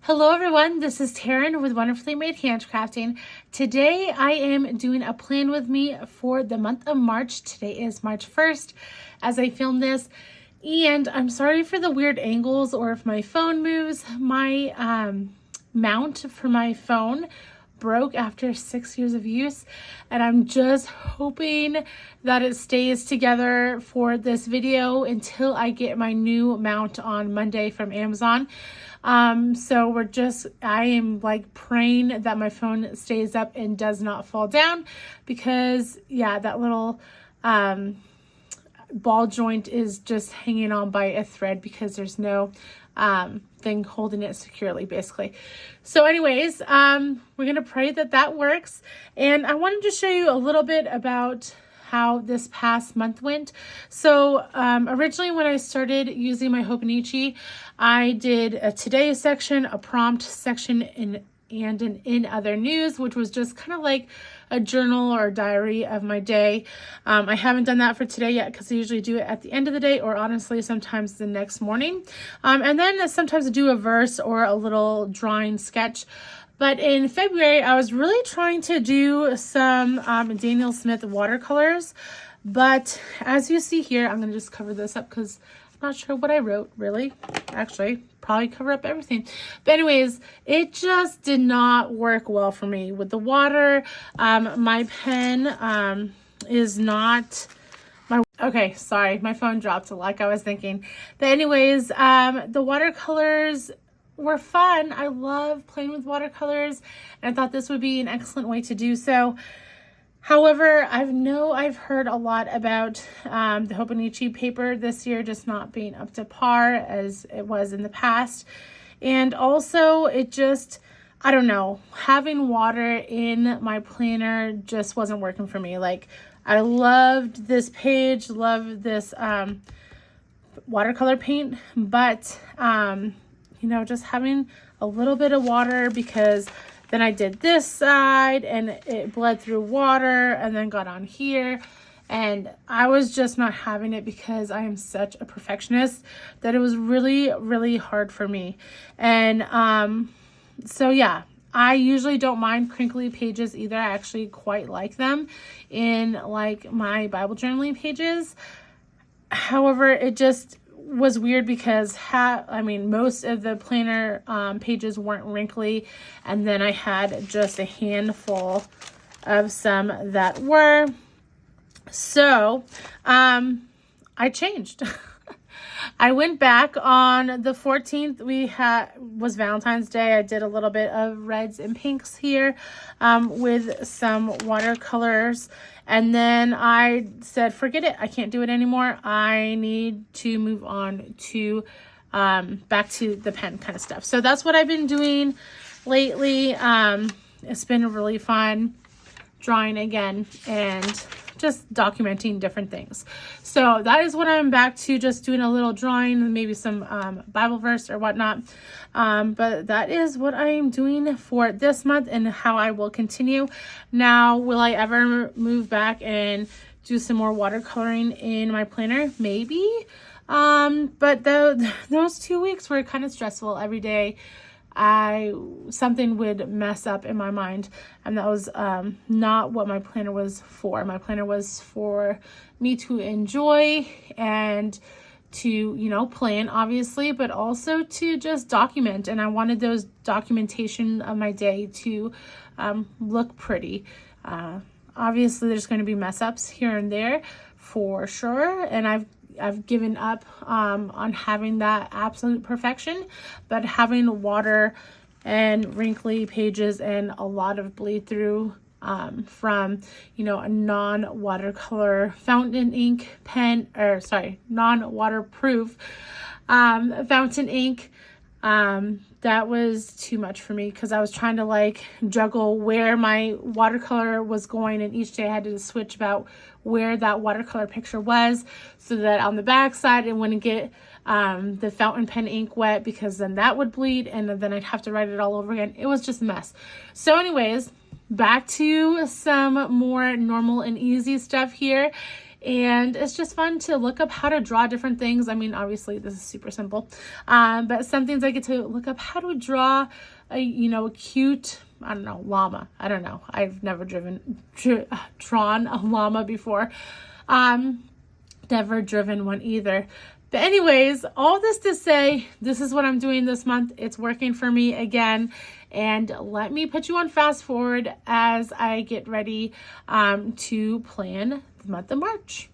Hello everyone, this is Taryn with Wonderfully Made Handcrafting. Today I am doing a plan with me for the month of March. Today is March 1st as I film this, and I'm sorry for the weird angles or if my phone moves. My mount for my phone broke after 6 years of use, and I'm just hoping that it stays together for this video until I get my new mount on Monday from Amazon. So I am like praying that my phone stays up and does not fall down, because yeah, that little ball joint is just hanging on by a thread because there's no thing holding it securely, basically. So anyways, we're gonna pray that that works, and I wanted to show you a little bit about how this past month went. So originally when I started using my Hobonichi, I did a today section, a prompt section, and an in other news, which was just kind of like a journal or a diary of my day. I haven't done that for today yet because I usually do it at the end of the day, or honestly sometimes the next morning. And then sometimes I do a verse or a little drawing sketch. But in February, I was really trying to do some Daniel Smith watercolors. But as you see here, I'm going to just cover this up because I'm not sure what I wrote, really. Actually, probably cover up everything. But anyways, it just did not work well for me with the water. My pen is not... Okay, sorry, my phone dropped like I was thinking. But anyways, the watercolors were fun. I love playing with watercolors, and I thought this would be an excellent way to do so. However, I've heard a lot about the Hobonichi paper this year just not being up to par as it was in the past. And also it just, I don't know, having water in my planner just wasn't working for me. Like, I loved this page, loved this watercolor paint, but you know, just having a little bit of water, because then I did this side and it bled through water and then got on here, and I was just not having it because I am such a perfectionist that it was really, really hard for me. And so yeah, I usually don't mind crinkly pages either. I actually quite like them in like my Bible journaling pages. However, it just was weird because most of the planner pages weren't wrinkly, and then I had just a handful of some that were. So I changed. I went back on the 14th. Was Valentine's Day. I did a little bit of reds and pinks here with some watercolors. And then I said, forget it. I can't do it anymore. I need to move on to back to the pen kind of stuff. So that's what I've been doing lately. It's been really fun drawing again and just documenting different things. So that is what I'm back to, just doing a little drawing, maybe some Bible verse or whatnot. But that is what I am doing for this month and how I will continue. Now, will I ever move back and do some more watercoloring in my planner? Maybe. But those 2 weeks were kind of stressful. Every day something would mess up in my mind, and that was not what my planner was for. My planner was for me to enjoy and to, you know, plan obviously, but also to just document. And I wanted those documentation of my day to look pretty. Obviously there's going to be mess ups here and there for sure, and I've given up on having that absolute perfection, but having water and wrinkly pages and a lot of bleed through from, you know, a non-watercolor fountain ink pen, or sorry, non-waterproof fountain ink, that was too much for me, because I was trying to like juggle where my watercolor was going, and each day I had to switch about where that watercolor picture was, so that on the back side it wouldn't get the fountain pen ink wet, because then that would bleed and then I'd have to write it all over again. It was just a mess. So anyways, back to some more normal and easy stuff here. And it's just fun to look up how to draw different things. I mean, obviously this is super simple, but some things I get to look up how to draw a cute, I don't know, llama. I don't know. I've never drawn a llama before. Never driven one either. But anyways, all this to say, this is what I'm doing this month. It's working for me again. And let me put you on fast forward as I get ready to plan the month of March.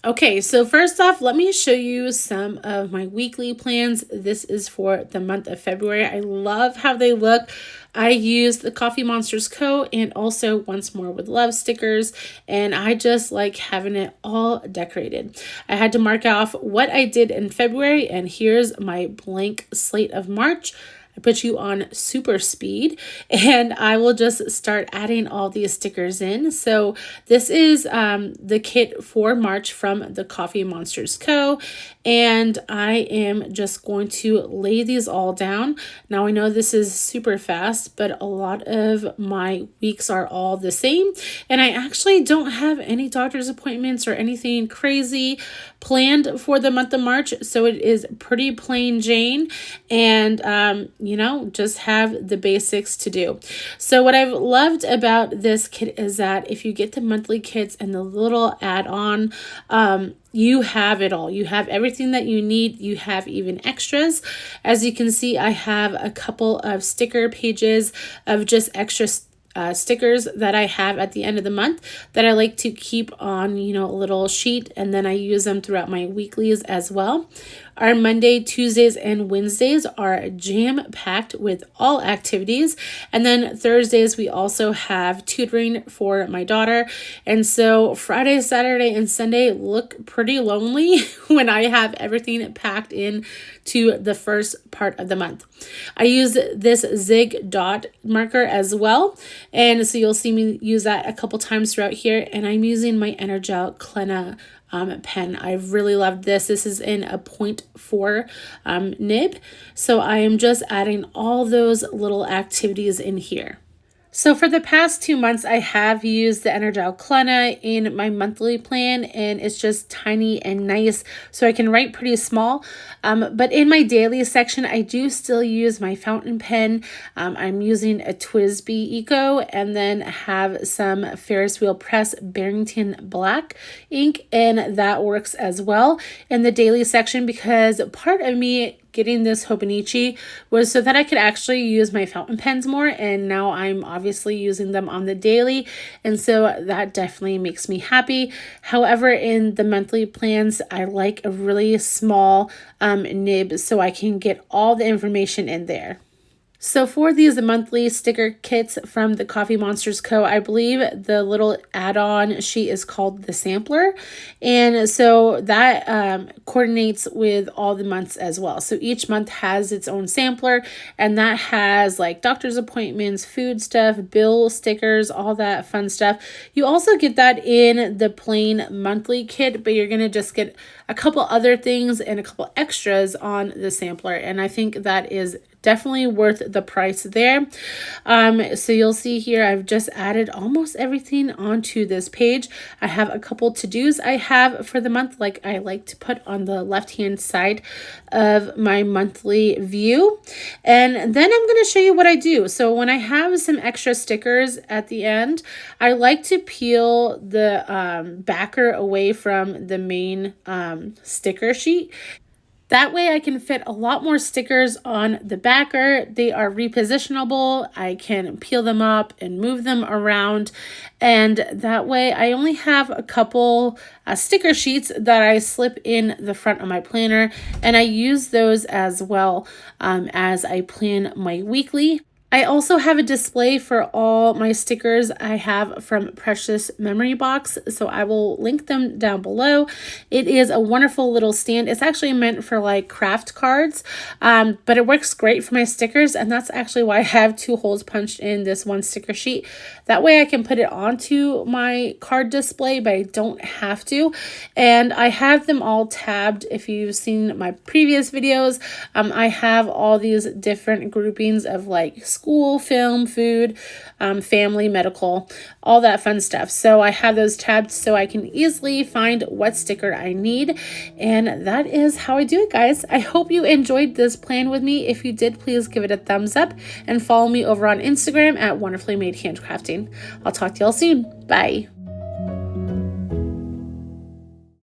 Okay, so first off, let me show you some of my weekly plans. This is for the month of February. I love how they look. I use the Coffee Monsterz Co. and also Once More with Love stickers, and I just like having it all decorated. I had to mark off what I did in February, and here's my blank slate of March. I put you on super speed and I will just start adding all these stickers in. So this is the kit for March from the Coffee Monsterz Co. And I am just going to lay these all down. Now I know this is super fast, but a lot of my weeks are all the same. And I actually don't have any doctor's appointments or anything crazy planned for the month of March. So it is pretty plain Jane. And just have the basics to do. So what I've loved about this kit is that if you get the monthly kits and the little add-on, you have it all. You have everything that you need. You have even extras. As you can see, I have a couple of sticker pages of just extra stickers that I have at the end of the month that I like to keep on, a little sheet, and then I use them throughout my weeklies as well. Our Monday, Tuesdays, and Wednesdays are jam-packed with all activities. And then Thursdays, we also have tutoring for my daughter. And so Friday, Saturday, and Sunday look pretty lonely when I have everything packed in to the first part of the month. I use this Zig dot marker as well. And so you'll see me use that a couple times throughout here. And I'm using my Energel Clenna pen. I really loved this. This is in a 0.4 nib. So I am just adding all those little activities in here. So for the past 2 months, I have used the Energel Clenna in my monthly plan, and it's just tiny and nice, so I can write pretty small. But in my daily section, I do still use my fountain pen. I'm using a TWSBI Eco, and then have some Ferris Wheel Press Barrington Black ink, and that works as well in the daily section, because part of me getting this Hobonichi was so that I could actually use my fountain pens more, and now I'm obviously using them on the daily, and so that definitely makes me happy. However, in the monthly plans, I like a really small nib so I can get all the information in there. So for these monthly sticker kits from the Coffee Monsterz Co., I believe the little add-on sheet is called the sampler. And so that coordinates with all the months as well. So each month has its own sampler, and that has like doctor's appointments, food stuff, bill stickers, all that fun stuff. You also get that in the plain monthly kit, but you're going to just get a couple other things and a couple extras on the sampler. And I think that is definitely worth the price there. So you'll see here, I've just added almost everything onto this page. I have a couple to-dos I have for the month, like I like to put on the left-hand side of my monthly view. And then I'm going to show you what I do. So when I have some extra stickers at the end, I like to peel the backer away from the main sticker sheet. That way I can fit a lot more stickers on the backer. They are repositionable. I can peel them up and move them around. And that way I only have a couple sticker sheets that I slip in the front of my planner. And I use those as well as I plan my weekly. I also have a display for all my stickers I have from Precious Memory Box, so I will link them down below. It is a wonderful little stand. It's actually meant for like craft cards, but it works great for my stickers, and that's actually why I have 2 holes punched in this one sticker sheet. That way I can put it onto my card display, but I don't have to. And I have them all tabbed. If you've seen my previous videos, I have all these different groupings of like school school, film, food, family, medical, all that fun stuff. So I have those tabs so I can easily find what sticker I need. And that is how I do it, guys. I hope you enjoyed this plan with me. If you did, please give it a thumbs up and follow me over on Instagram at Wonderfully Made Handcrafting. I'll talk to y'all soon. Bye.